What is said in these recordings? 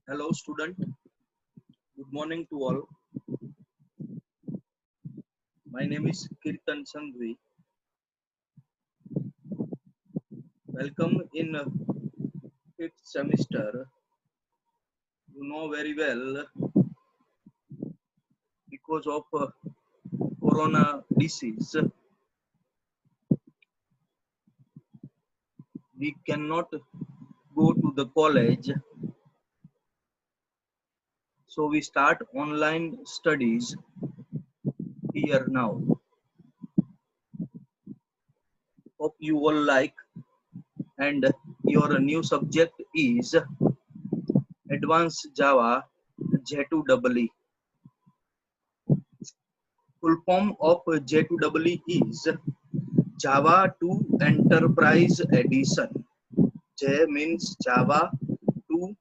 Hello, student. Good morning to all. My name is Kirtan Sanghvi. Welcome in fifth semester. You know very well because of corona disease, we cannot go to the college. So we start online studies here now. Hope you all like, and your new subject is Advanced Java J2EE. Full form of J2EE is Java 2 Enterprise Edition. J means Java, 2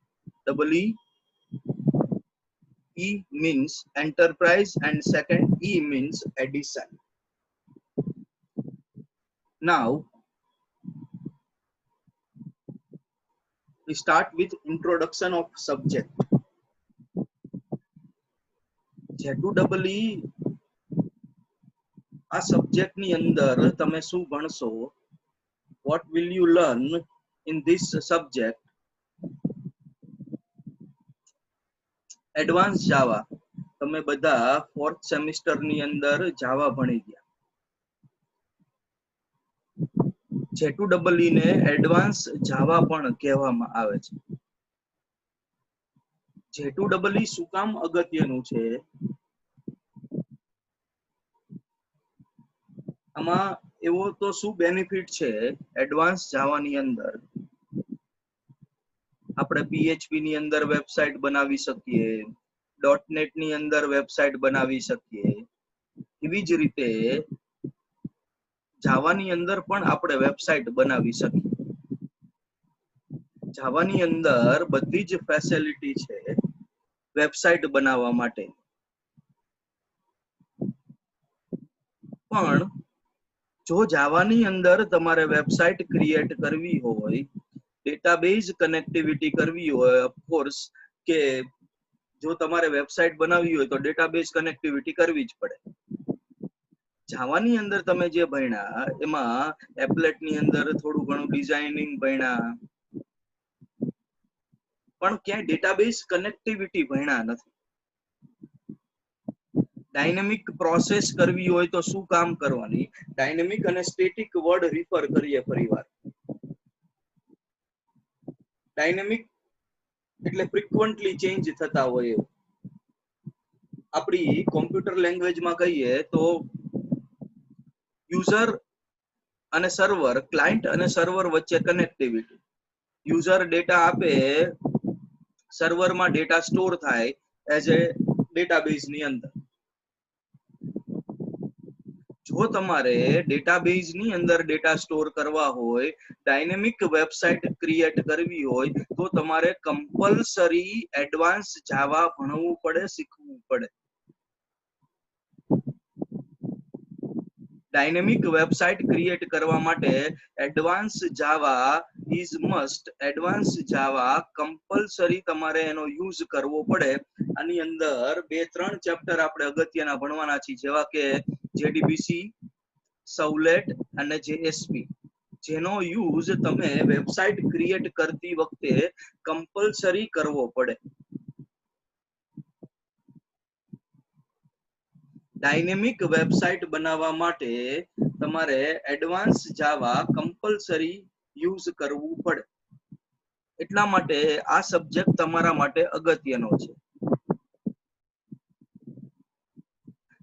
EE, E means Enterprise, and second E means Edition. Now we start with introduction of subject. J2EE આ subject ની અંદર તમે શું ભણશો? What will you learn in this subject? Advance Java. તમે બધા fourth semester ની અંદર જાવા ભણી ગયા. J2EE ને એડવાન્સ જાવા પણ કહેવામાં આવે છે. J2EE શું કામ અગત્યનું છે? આમાં એવો તો શું બેનિફિટ છે એડવાન્સ જાવાની અંદર? આપણે PHP ની અંદર વેબસાઇટ બનાવી શકીએ, .NET ની અંદર વેબસાઇટ બનાવી શકીએ. એવી જ રીતે જાવાની અંદર પણ આપણે વેબસાઇટ બનાવી શકીએ. જાવાની અંદર બધી જ ફેસિલિટી છે વેબસાઇટ બનાવવા માટે. પણ જો જાવાની અંદર તમારે વેબસાઇટ ક્રિએટ કરવી હોય, ડેટાબેઝ કનેક્ટિવિટી કરવી હોય, ઓફકોર્સ કે જો તમારે વેબસાઇટ બનાવવી હોય તો ડેટાબેઝ કનેક્ટિવિટી કરવી જ પડે. જાવાની અંદર તમે જે ભણ્યા એમાં એપ્લેટ ની અંદર થોડું ઘણું ડિઝાઇનિંગ ભણ્યા, પણ ક્યાંય ડેટાબેઝ કનેક્ટિવિટી ભણ્યા નથી. ડાયનેમિક પ્રોસેસ કરવી હોય તો શું કામ કરવાની? ડાયનેમિક અને સ્ટેટિક વર્ડ રિફર કરીએ ફરીવાર. ડાયનેમિક એટલે ફ્રીક્વન્ટલી ચેન્જ થતા હોય એવું. આપણી કોમ્પ્યુટર લેંગ્વેજમાં કહીએ તો યુઝર અને સર્વર, ક્લાયન્ટ અને સર્વર વચ્ચે કનેક્ટિવિટી. યુઝર ડેટા આપે, સર્વરમાં ડેટા સ્ટોર થાય એઝ એ ડેટાબેઝ ની અંદર. જો તમારે ડેટાબેઝ ની અંદર ડેટા સ્ટોર કરવા હોય, ડાયનેમિક વેબસાઇટ ક્રિએટ કરવી હોય તો તમારે કમ્પલસરી એડવાન્સ જાવા ભણવું પડે, શીખવું પડે. ડાયનેમિક વેબસાઇટ ક્રિએટ કરવા માટે advance Java is must. Advance Java compulsory તમારે એનો યુઝ કરવો પડે. આની અંદર 2-3 ચેપ્ટર આપણે અગત્યના ભણવાના છીએ, જેવા કે JDBC, સવલેટ અને JSP, જેનો યુઝ તમે વેબસાઇટ ક્રિએટ કરતી વખતે કમ્પલસરી કરવો પડે. ડાયનેમિક વેબસાઇટ બનાવવા માટે તમારે એડવાન્સ જાવા કમ્પલસરી યુઝ કરવું પડે. એટલા માટે આ સબ્જેક્ટ તમારા માટે અગત્યનો છે.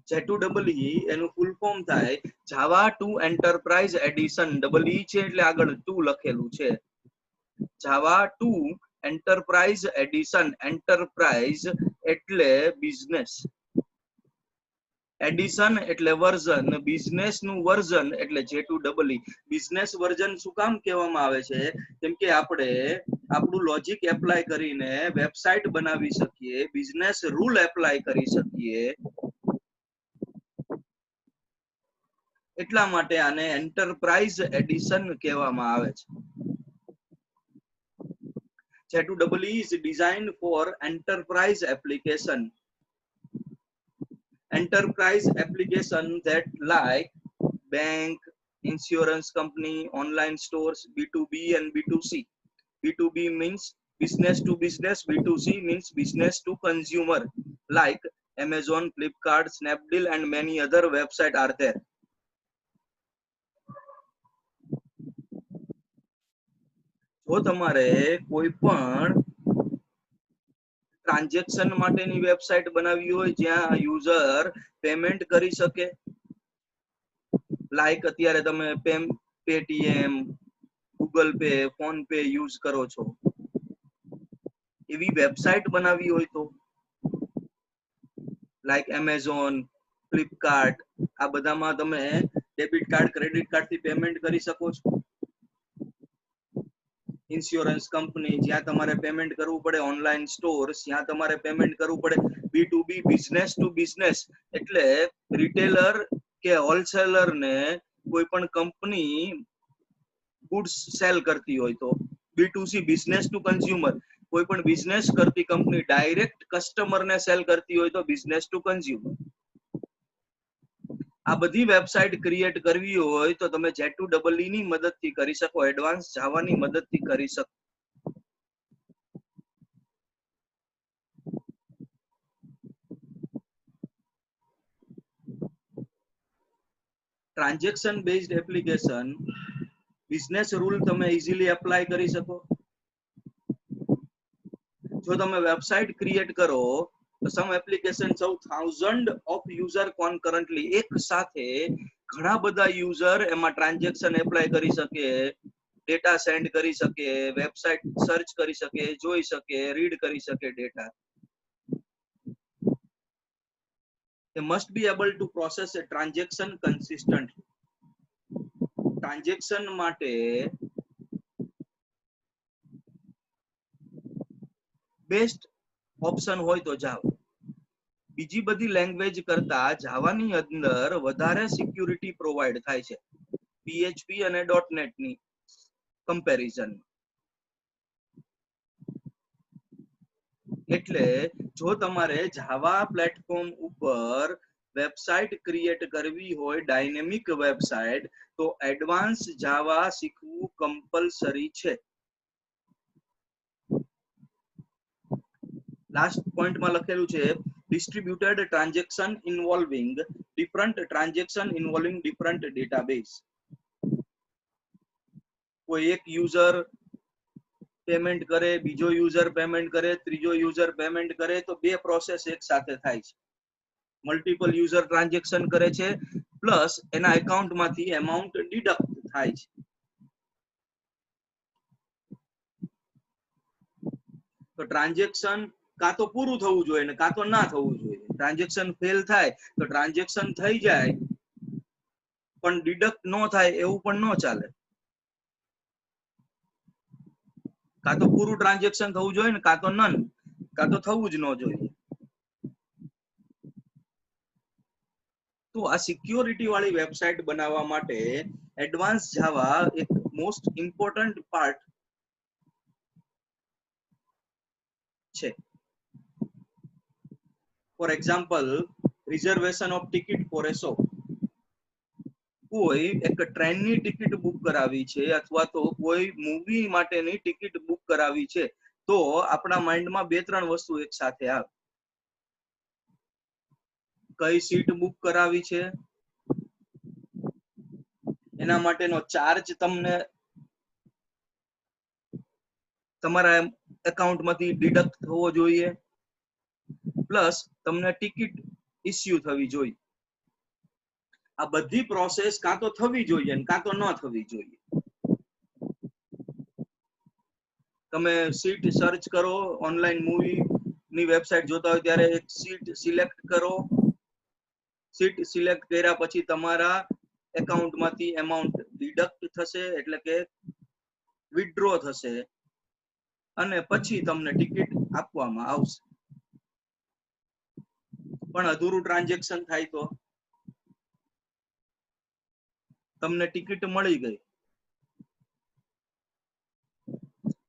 J2EE એનું ફૂલ ફોર્મ થાય જાવા 2 એન્ટરપ્રાઇઝ એડિશન. EE છે એટલે આગળ 2 લખેલું છે. જાવા 2 એન્ટરપ્રાઇઝ એડિશન. એન્ટરપ્રાઇઝ એટલે બિઝનેસ, એડિશન એટલે વર્ઝન, બિઝનેસ નું વર્ઝન એટલે J2EE. બિઝનેસ વર્ઝન શું કામ કહેવામાં આવે છે? કેમ કે આપણે આપણું લોજિક એપ્લાય કરીને વેબસાઇટ બનાવી શકીએ, બિઝનેસ રૂલ એપ્લાય કરી શકીએ. એટલા માટે આને એન્ટરપ્રાઇઝ એડિશન કહેવામાં આવે છે. Z2EE is designed for enterprise application. Enterprise application that like bank, insurance company, online stores, B2B and B2C. B2B means business to business, B2C means business to consumer, like Amazon, Flipkart, Snapdeal and many other websites are there. જો તમારે કોઈ પણ transaction માટેની website બનાવવી હોય જ્યાં user payment કરી શકે, લાઈક અત્યારે તમે Paytm, Google pay, phone pay use કરો છો, એવી વેબસાઇટ બનાવવી હોય તો લાઈક એમેઝોન, ફ્લિપકાર્ટ, આ બધામાં તમે ડેબિટ કાર્ડ, ક્રેડિટ કાર્ડ થી પેમેન્ટ કરી શકો છો. ઇન્સ્યોરન્સ કંપની જ્યાં તમારે પેમેન્ટ કરવું પડે, ઓનલાઈન સ્ટોર્સ જ્યાં તમારે પેમેન્ટ કરવું પડે, B2B બિઝનેસ ટુ બિઝનેસ એટલે રિટેલર કે હોલસેલર ને કોઈ પણ કંપની ગુડ્સ સેલ કરતી હોય તો, B2C બિઝનેસ ટુ કન્ઝ્યુમર કોઈ પણ બિઝનેસ કરતી કંપની ડાયરેક્ટ કસ્ટમર ને સેલ કરતી હોય તો બિઝનેસ ટુ કન્ઝ્યુમર. આ બધી વેબસાઇટ ક્રિએટ કરવી હોય તો તમે Z2EE ની મદદથી કરી શકો, એડવાન્સ જાવાની મદદથી કરી શકો. Transaction based application business rule તમે ઇઝીલી એપ્લાય કરી શકો. જો તમે વેબસાઇટ ક્રિએટ કરો તો સમ એપ્લિકેશન સૌ 1000 ઓફ યુઝર કોન્કરન્ટલી એક સાથે ઘણા બધા યુઝર એમાં ટ્રાન્ઝેક્શન એપ્લાય કરી શકે, ડેટા સેન્ડ કરી શકે, વેબસાઇટ સર્ચ કરી શકે, જોઈ શકે, રીડ કરી શકે data. They must be able to process a transaction consistently. Transaction માટે બેસ્ટ ઓપ્શન હોય તો જાવા. બીજી બધી લેંગ્વેજ કરતા જાવાની અંદર વધારે સિક્યુરિટી પ્રોવાઈડ થાય છે PHP અને .NET ની કમ્પેરિઝન. એટલે જો તમારે જાવા પ્લેટફોર્મ ઉપર વેબસાઇટ ક્રિએટ કરવી હોય, ડાયનેમિક વેબસાઇટ, તો એડવાન્સ જાવા શીખવું કમ્પલસરી છે. લાસ્ટ પોઈન્ટમાં લખેલું છે distributed transaction involving different transaction involving different database. કોઈ એક યુઝર પેમેન્ટ કરે, બીજો યુઝર પેમેન્ટ કરે, ત્રીજો યુઝર પેમેન્ટ કરે તો બે પ્રોસેસ એક સાથે થાય છે. મલ્ટિપલ યુઝર ટ્રાન્ઝેક્શન કરે છે પ્લસ એના એકાઉન્ટમાંથી એમાઉન્ટ ડિડક્ટ થાય છે. તો ટ્રાન્ઝેક્શન કાં તો પૂરું થવું જોઈએ ને કાં તો ના થવું જોઈએ. ટ્રાન્ઝેક્શન ફેલ થાય તો ટ્રાન્ઝેક્શન થઈ જાય પણ ડિડક્ટ ન થાય એવું પણ ન ચાલે. કાં તો પૂરું ટ્રાન્ઝેક્શન થવું જોઈએ ને કાં તો નન, કાં તો થવું જ ન જોઈએ. તો આ સિક્યોરિટી વાળી વેબસાઇટ બનાવવા માટે એડવાન્સ જાવા એક મોસ્ટ ઇમ્પોર્ટન્ટ પાર્ટ છે. For example, reservation of ticket for a show. કોઈ એક ટ્રેનની ટિકિટ બુક કરાવી છે અથવા તો કોઈ મૂવી માટેની ટિકિટ બુક કરાવી છે તો આપણા માઇન્ડમાં બે ત્રણ વસ્તુ એક સાથે આવે. કઈ સીટ બુક કરાવી છે, એના માટેનો ચાર્જ તમને તમારા એકાઉન્ટમાંથી ડિડક્ટ થવો જોઈએ, પ્લસ તમને ટિકિટ ઇસ્યુ થવી જોઈએ. આ બધી પ્રોસેસ કાં તો થવી જોઈએ કાં તો ન થવી જોઈએ. તમે સીટ સર્ચ કરો, ઓનલાઈન મૂવી ની વેબસાઇટ જોતા હોય ત્યારે એક સીટ સિલેક્ટ કરો. સીટ સિલેક્ટ કર્યા પછી તમારા એકાઉન્ટમાંથી એમાઉન્ટ ડિડક્ટ થશે એટલે કે વિથડ્રો થશે અને પછી તમને ટિકિટ આપવામાં આવશે. પણ અધૂરું ટ્રાન્ઝેક્શન થાય તો તમને ટિકિટ મળી ગઈ,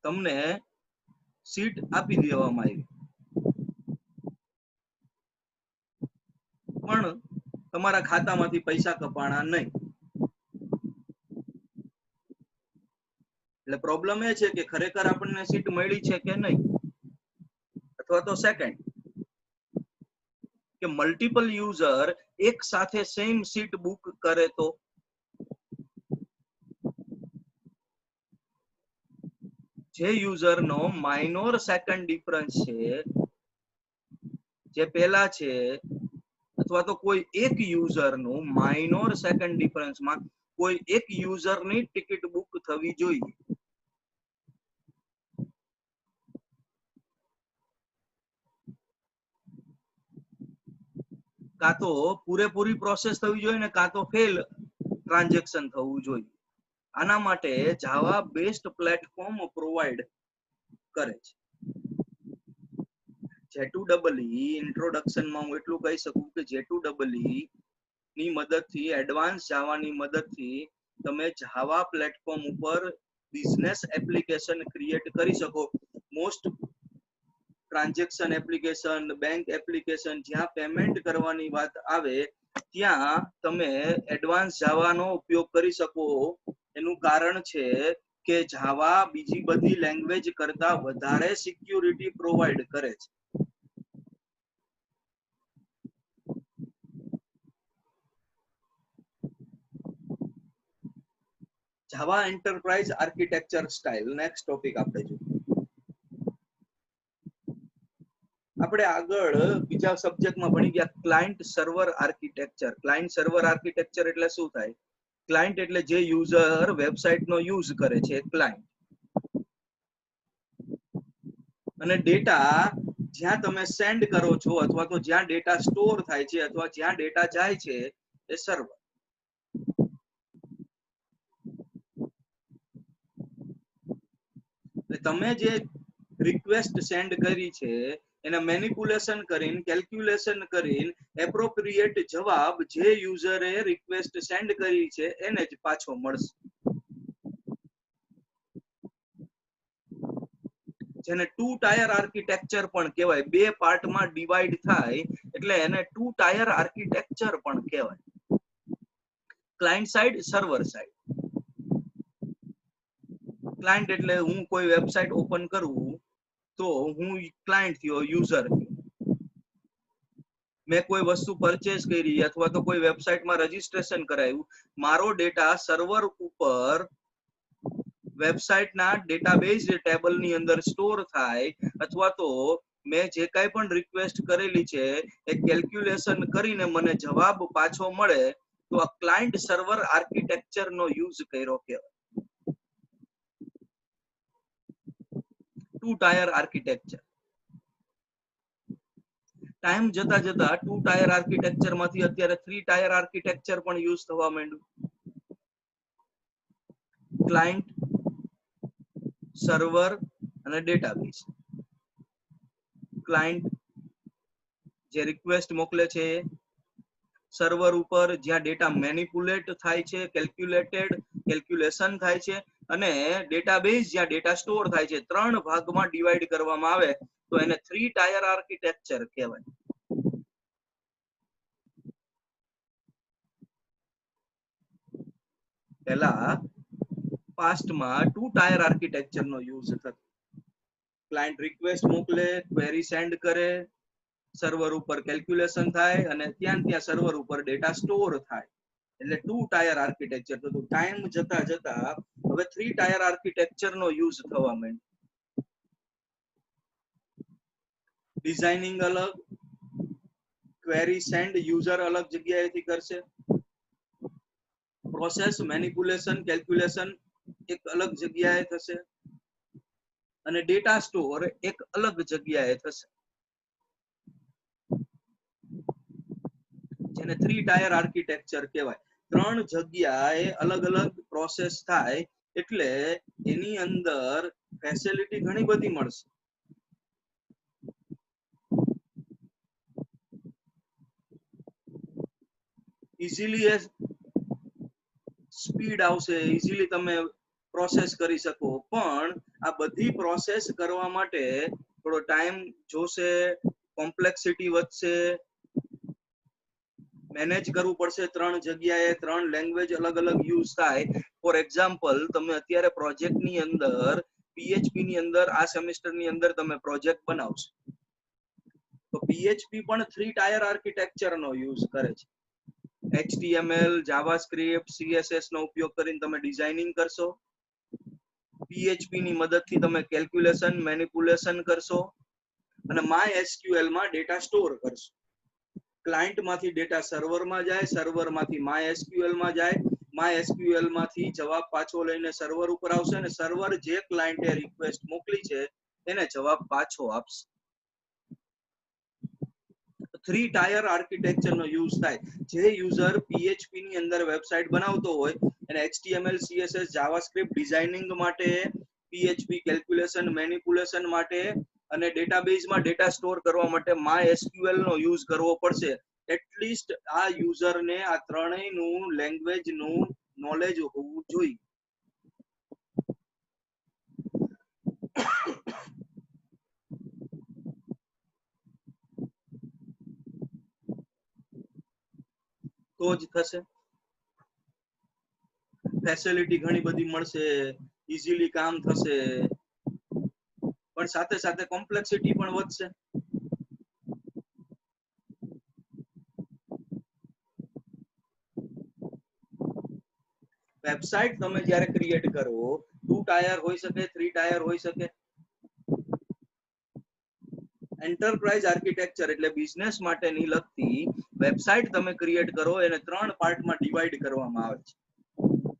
તમને સીટ આપી દેવામાં આવી, પણ તમારા ખાતામાંથી પૈસા કપાણા નહીં. એટલે પ્રોબ્લેમ એ છે કે ખરેખર આપણને સીટ મળી છે કે નહીં. અથવા તો સેકન્ડ, કે મલ્ટિપલ યુઝર એક સાથે સેમ સીટ બુક કરે તો જે યુઝર નો માઇનોર સેકન્ડ ડિફરન્સ છે, જે પહેલા છે, અથવા તો કોઈ એક યુઝર નું માઇનોર સેકન્ડ ડિફરન્સમાં કોઈ એક યુઝર ની ટિકિટ બુક થવી જોઈએ. કાં તો પૂરેપૂરી પ્રોસેસ થવી જોઈએ ને કાં તો ફેલ ટ્રાન્ઝેક્શન થવું જોઈએ. આના માટે જાવા બેસ્ટ પ્લેટફોર્મ પ્રોવાઈડ કરે છે. J2EE ઇન્ટ્રોડક્શનમાં હું એટલું કહી શકું કે J2EE ની મદદથી, એડવાન્સ જાવાની મદદથી તમે જાવા પ્લેટફોર્મ ઉપર બિઝનેસ એપ્લિકેશન ક્રિએટ કરી શકો. Most transaction application, bank application, જ્યાં પેમેન્ટ કરવાની વાત આવે ત્યાં તમે એડવાન્સ જાવાનો ઉપયોગ કરી શકો. એનું કારણ છે કે જાવા બીજી બધી લેંગ્વેજ કરતા વધારે સિક્યુરિટી પ્રોવાઈડ કરે છે. Java enterprise architecture style, next topic આપણે જોઈએ. આપણે આગળ બીજા સબ્જેક્ટમાં ભણી ગયા client server architecture. Client server architecture એટલે શું થાય? ક્લાયન્ટ એટલે જે યુઝર વેબસાઇટ નો યુઝ કરે છે, ક્લાયન્ટ. અને ડેટા જ્યાં તમે સેન્ડ કરો છો અથવા તો જ્યાં ડેટા સ્ટોર થાય છે અથવા જ્યાં ડેટા જાય છે એ સર્વર. તમે જે રિક્વેસ્ટ સેન્ડ કરી છે એને મેનિપ્યુલેશન કરીને, કેલ્ક્યુલેશન કરીને એપ્રોપ્રિએટ જવાબ જે યુઝરે રિક્વેસ્ટ સેન્ડ કરી છે એને જ પાછો મળશે. જેને ટુ ટાયર આર્કિટેક્ચર પણ કહેવાય. બે પાર્ટમાં ડિવાઈડ થાય એટલે એને ટુ ટાયર આર્કિટેક્ચર પણ કહેવાય. Client side, server side. Client એટલે હું કોઈ વેબસાઇટ ઓપન કરું તો હું ક્લાયન્ટ થયો, યુઝર થયો. મેં કોઈ વસ્તુ પરચેસ કરી અથવા તો કોઈ વેબસાઇટમાં રજીસ્ટ્રેશન કરાવ્યું, મારો ડેટા સર્વર ઉપર વેબસાઇટના ડેટાબેઝ ટેબલની અંદર સ્ટોર થાય અથવા તો મેં જે કાંઈ પણ રિક્વેસ્ટ કરેલી છે એ કેલ્ક્યુલેશન કરીને મને જવાબ પાછો મળે તો આ ક્લાયન્ટ સર્વર આર્કિટેક્ચરનો યુઝ કર્યો કહેવાય. Two tier architecture. ટાઈમ જતા જતા ટુ ટાયર આર્કિટેક્ચર માંથી અત્યારે થ્રી ટાયર આર્કિટેક્ચર પણ યુઝ થવા માંડ્યું. ક્લાયન્ટ, સર્વર અને ડેટાબેઝ. ક્લાયન્ટ જે રિક્વેસ્ટ મોકલે છે, સર્વર ઉપર જ્યાં ડેટા મેનિપ્યુલેટ થાય છે, કેલ્ક્યુલેશન થાય છે, અને ડેટાબેઝ જ્યાં ડેટા સ્ટોર થાય છે. ત્રણ ભાગમાં ડિવાઈડ કરવામાં આવે તો એને થ્રી ટાયર આર્કિટેક્ચર કહેવાય. પહેલા પાસ્ટમાં ટુ ટાયર આર્કિટેક્ચર નો યુઝ થતો. ક્લાયન્ટ રિક્વેસ્ટ મોકલે, ક્વેરી સેન્ડ કરે, સર્વર ઉપર કેલ્ક્યુલેશન થાય અને ત્યાં સર્વર ઉપર ડેટા સ્ટોર થાય. એટલે ટુ ટાયર આર્કિટેક્ચર. તો ટાઈમ જતા જતા હવે થ્રી ટાયર આર્કિટેક્ચર નો યુઝ થવા માંડ્યો. ડિઝાઇનિંગ અલગ, ક્વેરી સેન્ડ યુઝર અલગ જગ્યાએથી કરશે, પ્રોસેસ, મેનિપ્યુલેશન, કેલ્ક્યુલેશન એક અલગ જગ્યાએ થશે અને ડેટા સ્ટોર એક અલગ જગ્યાએ થશે. જેને થ્રી ટાયર આર્કિટેક્ચર કહેવાય. ત્રણ જગ્યાએ અલગ અલગ પ્રોસેસ થાય એટલે એની અંદર ફેસિલિટી ઘણી બધી મળશે. ઇઝીલી સ્પીડ આવશે, ઇઝીલી તમે પ્રોસેસ કરી શકો, પણ આ બધી પ્રોસેસ કરવા માટે થોડો ટાઈમ જોશે, કોમ્પ્લેક્સિટી વધશે, મેનેજ કરવું પડશે, 3 જગ્યાએ 3 લેંગ્વેજ અલગ અલગ યુઝ થાય. ફોર એક્ઝામ્પલ, તમે અત્યારે પ્રોજેક્ટ ની અંદર પીએચપી ની અંદર આ સેમેસ્ટર ની અંદર તમે પ્રોજેક્ટ બનાવશો, તો પીએચપી પણ 3 ટાયર આર્કિટેક્ચર નો યુઝ કરે છે. HTML, જાવાસ્ક્રિપ્ટ, CSS નો ઉપયોગ કરીને તમે ડિઝાઇનિંગ કરશો, પીએચપી ની મદદથી તમે કેલ્ક્યુલેશન, મેનિપ્યુલેશન કરશો, અને MySQL માં ડેટા સ્ટોર કરશો. ક્લાયન્ટ માંથી ડેટા સર્વર માં જાય, સર્વર માંથી MySQL માં જાય, MySQL માંથી જવાબ પાછો લઈને સર્વર ઉપર આવશે, અને સર્વર જે ક્લાયન્ટે રિક્વેસ્ટ મોકલી છે એને જવાબ પાછો આપશે. 3 ટાયર આર્કિટેક્ચર નો યુઝ થાય. જે યુઝર પીએચપી ની અંદર વેબસાઇટ બનાવતો હોય એને HTML, CSS, જાવાસ્ક્રિપ્ટ ડિઝાઇનિંગ માટે, પીએચપી કેલ્ક્યુલેશન, મેનિપ્યુલેશન માટે, અને ડેટાબેઝમાં ડેટા સ્ટોર કરવા માટે MySQL નો યુઝ કરવો પડશે. એટલીસ્ટ આ યુઝર ને આ ત્રણેયનું લેંગ્વેજ નું નોલેજ હોવું જોઈએ. તો જ થશે. ફેસિલિટી ઘણી બધી મળશે, ઇઝીલી કામ થશે, પણ સાથે સાથે કોમ્પ્લેક્સિટી પણ વધશે. વેબસાઇટ તમે જ્યારે ક્રિએટ કરો, 2 ટાયર હોઈ શકે, 3 ટાયર હોઈ શકે. એન્ટરપ્રાઇઝ આર્કિટેક્ચર એટલે બિઝનેસ માટેની લગતી વેબસાઇટ તમે ક્રિએટ કરો, એને 3 પાર્ટમાં ડિવાઈડ કરવામાં આવે છે.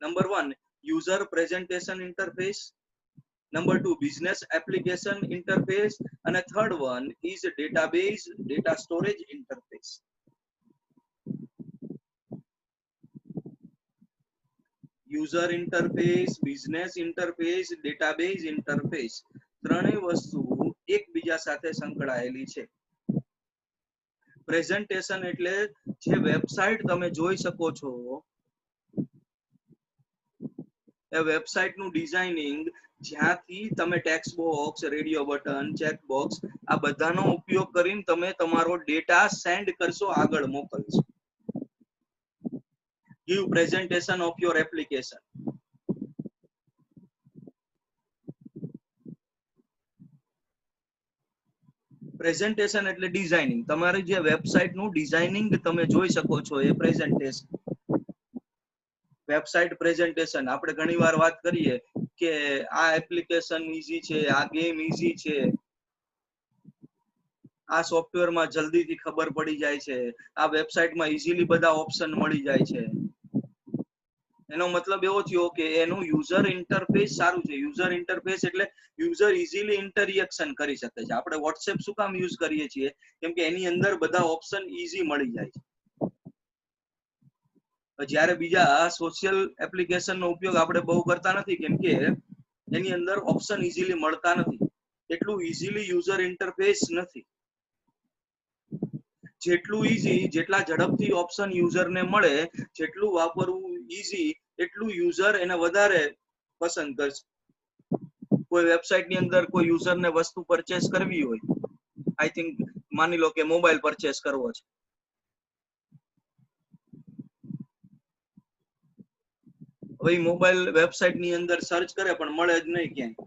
Number 1 user presentation interface, number 2 business application interface, અને third one is database data storage interface. User interface, business interface, database interface, ત્રણેય વસ્તુ એકબીજા સાથે સંકળાયેલી છે. પ્રેઝન્ટેશન એટલે જે વેબસાઇટ તમે જોઈ શકો છો એ વેબસાઇટ નું ડિઝાઇનિંગ, જ્યાંથી તમે text box, radio button, check box આ બધાનો ઉપયોગ કરીને તમે તમારો ડેટા સેન્ડ કરશો, આગળ મોકલશો. give presentation of your application. Presentation એટલે ડિઝાઇનિંગ. તમારી જે વેબસાઇટ નું ડિઝાઇનિંગ તમે જોઈ શકો છો એ પ્રેઝન્ટેશન. વેબસાઇટ પ્રેઝન્ટેશન આપણે ઘણીવાર વાત કરીએ કે આ એપ્લિકેશન ઈઝી છે, આ ગેમ ઈઝી છે, આ સોફ્ટવેરમાં જલ્દીથી ખબર પડી જાય છે, આ વેબસાઇટમાં ઈઝીલી બધા ઓપ્શન મળી જાય છે. એનો મતલબ એવો થયો કે એનું યુઝર ઇન્ટરફેસ સારું છે. યુઝર ઇન્ટરફેસ એટલે યુઝર ઈઝીલી ઇન્ટરેક્શન કરી શકે છે. આપણે WhatsApp શું કામ યુઝ કરીએ છીએ? કેમ કે એની અંદર બધા ઓપ્શન ઈઝી મળી જાય છે. જ્યારે બીજા સોશિયલ એપ્લિકેશન નો ઉપયોગ આપણે બહુ કરતા નથી, કેમ કે એની અંદર ઓપ્શન ઈઝીલી મળતા નથી, એટલું ઈઝીલી યુઝર ઇન્ટરફેસ નથી. જેટલું ઈઝી, જેટલા ઝડપથી ઓપ્શન યુઝર ને મળે, જેટલું વાપરવું ઈઝી, એટલું યુઝર એને વધારે પસંદ કરશે. કોઈ વેબસાઇટ ની અંદર કોઈ યુઝર ને વસ્તુ પરચેસ કરવી હોય, આઈ થિંક માની લો કે મોબાઈલ પરચેસ કરવો છે, હવે મોબાઈલ વેબસાઇટ ની અંદર સર્ચ કરે પણ મળે જ નહીં ક્યાંય.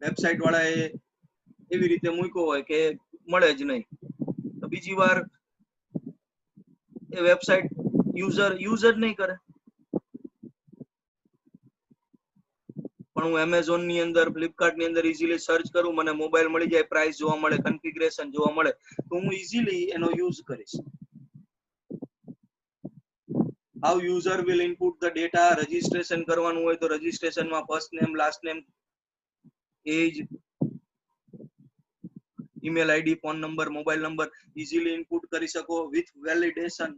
વેબસાઇટ વાળા એવી રીતે મૂક્યો હોય કે મળે જ નહીં, તો બીજી વાર એ વેબસાઇટ યુઝર યુઝ જ નહીં કરે. પણ હું એમેઝોન ની અંદર, ફ્લિપકાર્ટ ની અંદર ઈઝીલી સર્ચ કરું, મને મોબાઈલ મળી જાય, પ્રાઇસ જોવા મળે, કન્ફિગરેશન જોવા મળે, તો હું ઈઝીલી એનો યુઝ કરીશ. how user will input the data, registration કરવાનું હોય તો રજીસ્ટ્રેશનમાં first name, last name, age, email ID, phone number, mobile number easily input કરી શકો વિથ વેલિડેશન.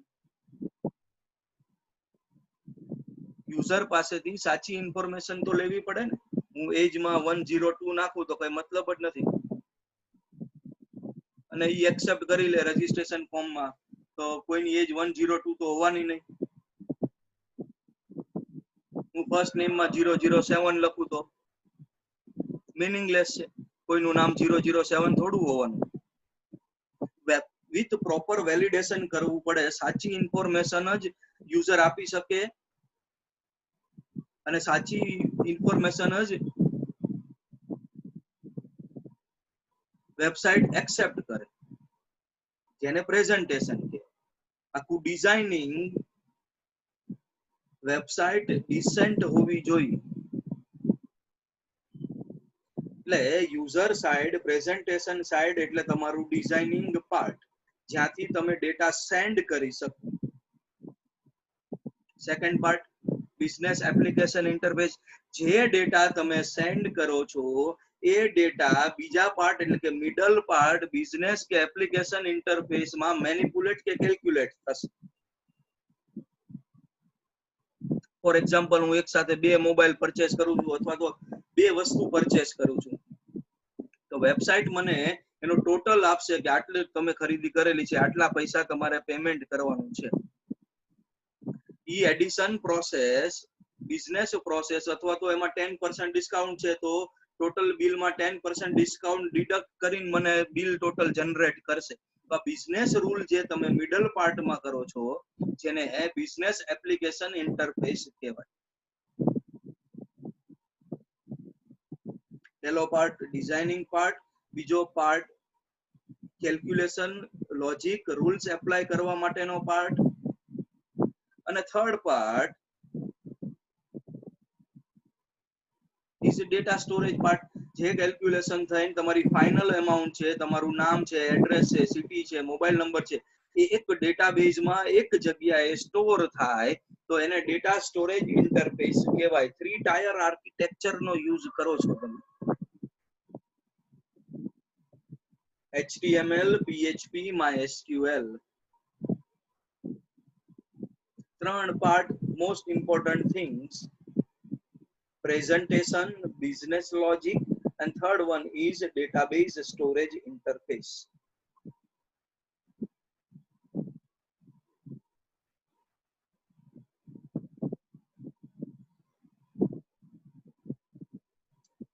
યુઝર પાસેથી સાચી ઇન્ફોર્મેશન તો લેવી પડે ને. હું એજમાં 102 નાખું તો કઈ મતલબ જ નથી, અને ઈ એક્સેપ્ટ કરી લે રજીસ્ટ્રેશન ફોર્મમાં, તો કોઈની એજ 102 તો હોવાની નહીં. ફર્સ્ટ નેમ માં 007 લખું તો મીનિંગલેસ છે. કોઈનું નામ 007 થોડું હોવાનું. વિથ પ્રોપર વેલિડેશન કરવું પડે. સાચી ઇન્ફોર્મેશન જ યુઝર આપી શકે અને સાચી ઇન્ફોર્મેશન જ વેબસાઇટ એક્સેપ્ટ કરે, જેને પ્રેઝન્ટેશન કહે. આખું ડિઝાઇનિંગ વેબસાઇટ ડિસેન્ટ હોવી જોઈએ. એટલે યુઝર સાઇડ, પ્રેઝન્ટેશન સાઇડ એટલે તમારું ડિઝાઇનિંગ પાર્ટ, જ્યાંથી તમે ડેટા સેન્ડ કરી શકો. Second part business application interface. જે ડેટા તમે સેન્ડ કરો છો એ ડેટા બીજા પાર્ટ એટલે કે મિડલ પાર્ટ બિઝનેસ કે એપ્લિકેશન ઇન્ટરફેસમાં મેનિપ્યુલેટ કે કેલ્ક્યુલેટ થશે. ફોર એક્ઝામ્પલ, હું એક સાથે બે મોબાઈલ પરચેસ કરું છું અથવા તો બે વસ્તુ પરચેસ કરું છું, તો વેબસાઇટ મને એનો ટોટલ આપશે કે આટલી તમે ખરીદી કરેલી છે, આટલા પૈસા તમારે પેમેન્ટ કરવાનું છે. ઈ એડિશન પ્રોસેસ, બિઝનેસ પ્રોસેસ અથવા તો એમાં 10% ડિસ્કાઉન્ટ છે તો ટોટલ બિલમાં 10% ડિસ્કાઉન્ટ ડિડક્ટ કરીને મને બિલ ટોટલ જનરેટ કરશે. તો આ બિઝનેસ રૂલ જે તમે મિડલ પાર્ટમાં કરો છો, જેને બિઝનેસ એપ્લિકેશન ઇન્ટરફેસ કહેવાય. પહેલો પાર્ટ ડિઝાઇનિંગ પાર્ટ, બીજો part calculation, logic, rules apply કરવા માટેનો પાર્ટ, અને third part is data storage part. જે કેલ્ક્યુલેશન થઈને તમારી ફાઇનલ અમાઉન્ટ છે, તમારું નામ છે, એડ્રેસ છે, સિટી છે, મોબાઈલ નંબર છે, એ એક ડેટાબેઝમાં એક જગ્યાએ સ્ટોર થાય તો એને ડેટા સ્ટોરેજ ઇન્ટરફેસ કહેવાય. 3 ટાયર આર્કિટેક્ચરનો યુઝ કરો છો તમે. HTML, PHP, MySQL. ત્રણ part most important things: presentation, business logic, and third one is database storage interface.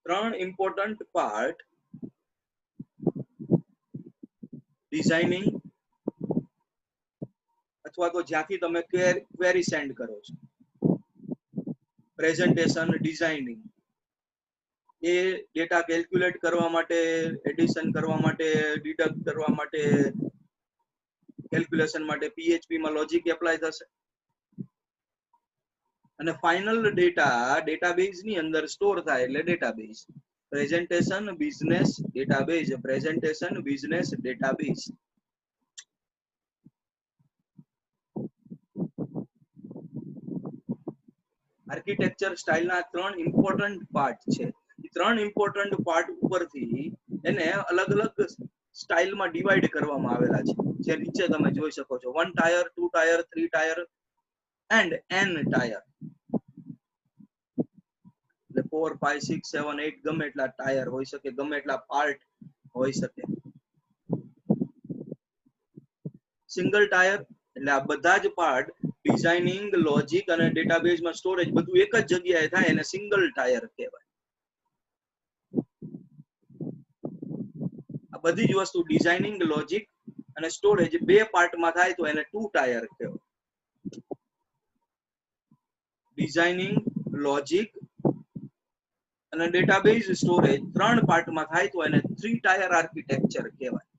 ત્રણ ઇમ્પોર્ટન્ટ પાર્ટ: ડિઝાઇનિંગ અથવા તો જ્યાંથી તમે ક્વેરી સેન્ડ કરો છો, પ્રેઝન્ટેશન, ડિઝાઇનિંગ એ ડેટા કેલ્ક્યુલેટ કરવા માટે, એડિશન કરવા માટે, ડિડક્ટ કરવા માટે, કેલ્ક્યુલેશન માટે PHP માં લોજિક એપ્લાય થશે. અને ફાઇનલ ડેટા ડેટાબેઝ ની અંદર સ્ટોર થાય એટલે database. Presentation, business, database. Presentation, business, database. Architecture સ્ટાઇલના ત્રણ ઇમ્પોર્ટન્ટ પાર્ટ છે. એ ત્રણ ઇમ્પોર્ટન્ટ પાર્ટ ઉપરથી એને અલગ અલગ સ્ટાઇલમાં ડિવાઈડ કરવામાં આવેલા છે, જે નીચે તમે જોઈ શકો છો. 1 tier, 2 tier, 3 tier and n tier. એટલે 4, 5, 6, 7, 8 ગમે એટલા ટાયર હોઈ શકે, ગમે એટલા પાર્ટ હોઈ શકે. સિંગલ ટાયર એટલે આ બધા જ પાર્ટ ડિઝાઇનિંગ, લોજિક અને ડેટાબેઝમાં સ્ટોરેજ બધું એક જ જગ્યાએ થાય એને સિંગલ ટાયર કહેવાય. આ બધી જ વસ્તુ ડિઝાઇનિંગ, લોજિક અને સ્ટોરેજ બે પાર્ટમાં થાય તો એને 2 ટાયર કહેવાય. ડિઝાઇનિંગ, લોજિક અને ડેટાબેઝ સ્ટોરેજ ત્રણ પાર્ટમાં થાય તો એને 3 ટાયર આર્કિટેક્ચર કહેવાય.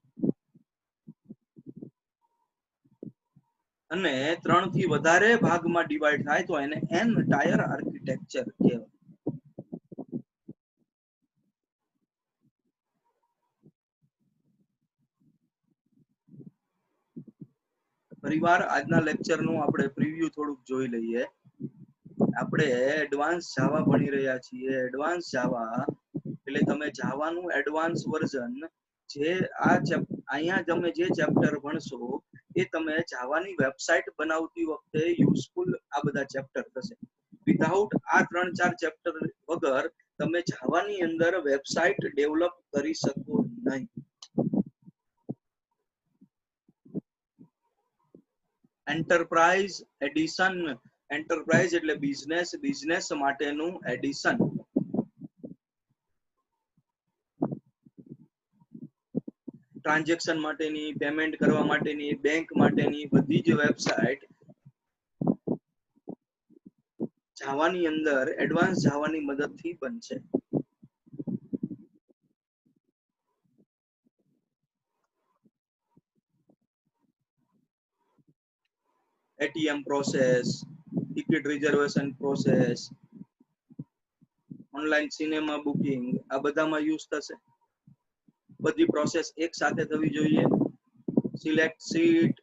અને 3 થી વધારે ભાગમાં ડિવાઈડ થાય તો એને n ટાયર આર્કિટેક્ચર કહેવાય. ફરીવાર આજના લેક્ચરનું આપણે પ્રિવ્યુ થોડુંક જોઈ લઈએ. આપણે એડવાન્સ જાવા ભણી રહ્યા છીએ. એડવાન્સ જાવા એટલે તમે જાવાનું એડવાન્સ વર્ઝન, જે અહીંયા તમે જે ચેપ્ટર ભણશો એ તમે જાવાની વેબસાઇટ બનાવતી વખતે યુઝફુલ આ બધા ચેપ્ટર થશે. વિધાઉટ આ 3-4 ચેપ્ટર વગર તમે જાવાની અંદર વેબસાઇટ ડેવલપ કરી શકો નહીં. એન્ટરપ્રાઇઝ એડિશન એન્ટરપ્રાઇઝ એટલે બિઝનેસ, બિઝનેસ માટેનું એડિશન. ટ્રાન્ઝેક્શન માટેની, પેમેન્ટ કરવા માટેની, બેંક માટેની બધી જ વેબસાઇટ જાવાની અંદર એડવાન્સ જાવાની મદદથી બનશે. ATM process, ticket reservation process, online cinema booking, આ બધામાં યુઝ થશે. બધી પ્રોસેસ એક સાથે થવી જોઈએ. Select seat,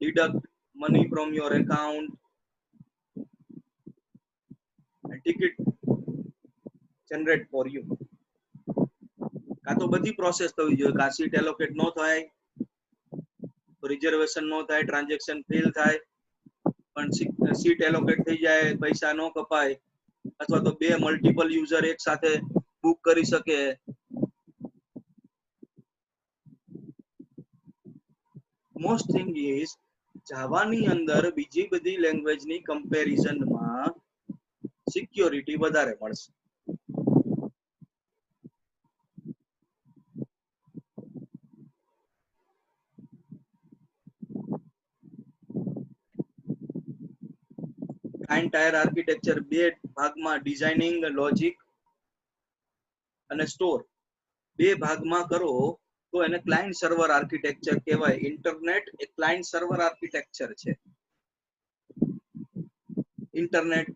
deduct money from your account, and ticket generate for you. કાં તો બધી પ્રોસેસ થવી જોઈએ. કાં સીટ એલોકેટ ન થાય તો રિઝર્વેશન ન થાય, ટ્રાન્ઝેક્શન ફેલ થાય, પણ સીટ એલોકેટ થઈ જાય, પૈસા ન કપાય, અથવા તો બે મલ્ટિપલ યુઝર એક સાથે બુક કરી શકે. મોસ્ટ થિંગ ઇઝ જાવાની અંદર બીજી બધી લેંગ્વેજની કમ્પેરિઝનમાં સિક્યોરિટી વધારે મળશે. ક્લાયન્ટ ટાયર આર્કિટેક્ચર બે ભાગમાં, ડિઝાઇનિંગ, લોજિક અને સ્ટોર, બે ભાગમાં કરો તો એને ક્લાયન્ટ સર્વર આર્કિટેક્ચર કહેવાય. ઇન્ટરનેટ એ ક્લાયન્ટ સર્વર આર્કિટેક્ચર છે. ઇન્ટરનેટ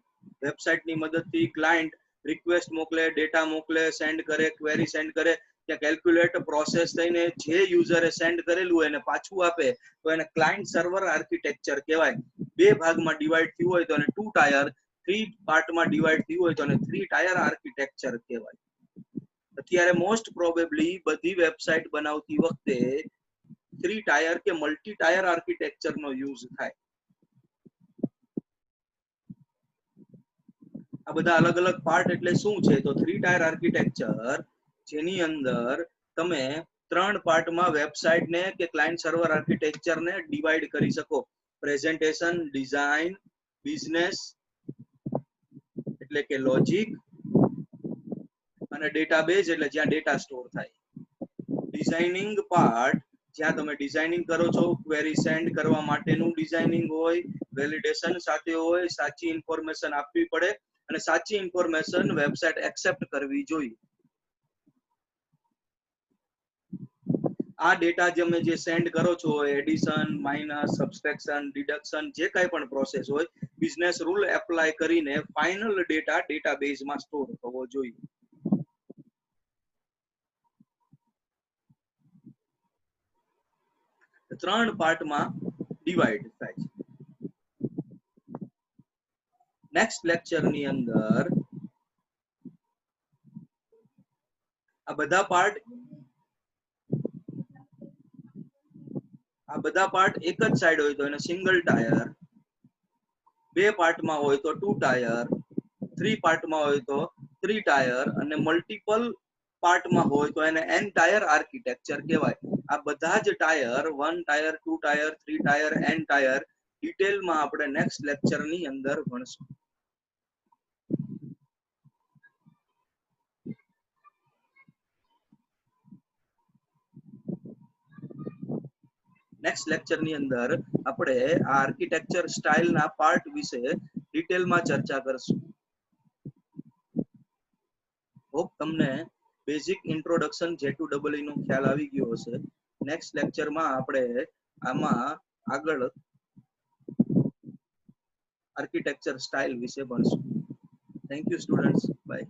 વેબસાઇટની મદદથી ક્લાયન્ટ રિક્વેસ્ટ મોકલે, ડેટા મોકલે, સેન્ડ કરે, ક્વેરી સેન્ડ કરે, ત્યાં કેલ્ક્યુલેટ પ્રોસેસ થઈને જે યુઝરે સેન્ડ કરેલું એને પાછું આપે તો એને ક્લાયન્ટ સર્વર આર્કિટેક્ચર કહેવાય. બે ભાગમાં ડિવાઈડ થયું હોય તો એને 2 ટાયર, 3 પાર્ટમાં ડિવાઈડ થયું હોય તો એને 3 ટાયર આર્કિટેક્ચર કહેવાય. અત્યારે મોસ્ટ પ્રોબેબલી બધી વેબસાઇટ બનાવતી વખતે 3 ટાયર કે મલ્ટી ટાયર આર્કિટેક્ચરનો યુઝ થાય. આ બધા અલગ અલગ પાર્ટ એટલે શું છે? તો 3 ટાયર આર્કિટેક્ચર જેની અંદર તમે 3 પાર્ટમાં વેબસાઇટને કે ક્લાયન્ટ સર્વર આર્કિટેક્ચરને ડિવાઈડ કરી શકો. પ્રેઝન્ટેશન, ડિઝાઇન, બિઝનેસ એટલે કે લોજિક, અને ડેટાબેઝ એટલે જ્યાં ડેટા સ્ટોર થાય. ડિઝાઇનિંગ પાર્ટ જ્યાં તમે ડિઝાઇનિંગ કરો છો, ક્વેરી સેન્ડ કરવા માટેનું ડિઝાઇનિંગ હોય, વેલિડેશન સાથે હોય, સાચી ઇન્ફોર્મેશન આપવી પડે અને સાચી ઇન્ફોર્મેશન વેબસાઇટ એક્સેપ્ટ કરવી જોઈએ. આ ડેટા તમે જે સેન્ડ કરો છો, એડિશન, માઇનસ, સબસ્ટ્રેક્શન, ડિડક્શન, જે કાંઈ પણ પ્રોસેસ હોય, બિઝનેસ રૂલ એપ્લાય કરીને ફાઇનલ ડેટા ડેટાબેઝમાં સ્ટોર થવો જોઈએ. ત્રણ પાર્ટમાં ડિવાઈડ થાય છે. નેક્સ્ટ લેક્ચરની અંદર આ બધા પાર્ટ એક જ સાઈડ હોય તો એને સિંગલ ટાયર, બે પાર્ટમાં હોય તો 2 ટાયર, 3 પાર્ટમાં હોય તો 3 ટાયર, અને મલ્ટિપલ પાર્ટમાં હોય તો એને n ટાયર આર્કિટેક્ચર કહેવાય. આ બધા જ tier 1 tier, 2 tier, 3 tier, n tier ડિટેલમાં આપણે નેક્સ્ટ લેક્ચરની અંદર ભણશું. નેક્સ્ટ લેક્ચરની અંદર આપણે આ આર્કિટેક્ચર સ્ટાઇલના પાર્ટ વિશે ડિટેલમાં ચર્ચા કરશું. હોપ તમને બેઝિક ઇન્ટ્રોડક્શન J2EE નો ખ્યાલ આવી ગયો હશે. નેક્સ્ટ લેક્ચરમાં આપણે આમાં આગળ આર્કિટેક્ચર સ્ટાઇલ વિશે ભણશું. Thank you students. બાય.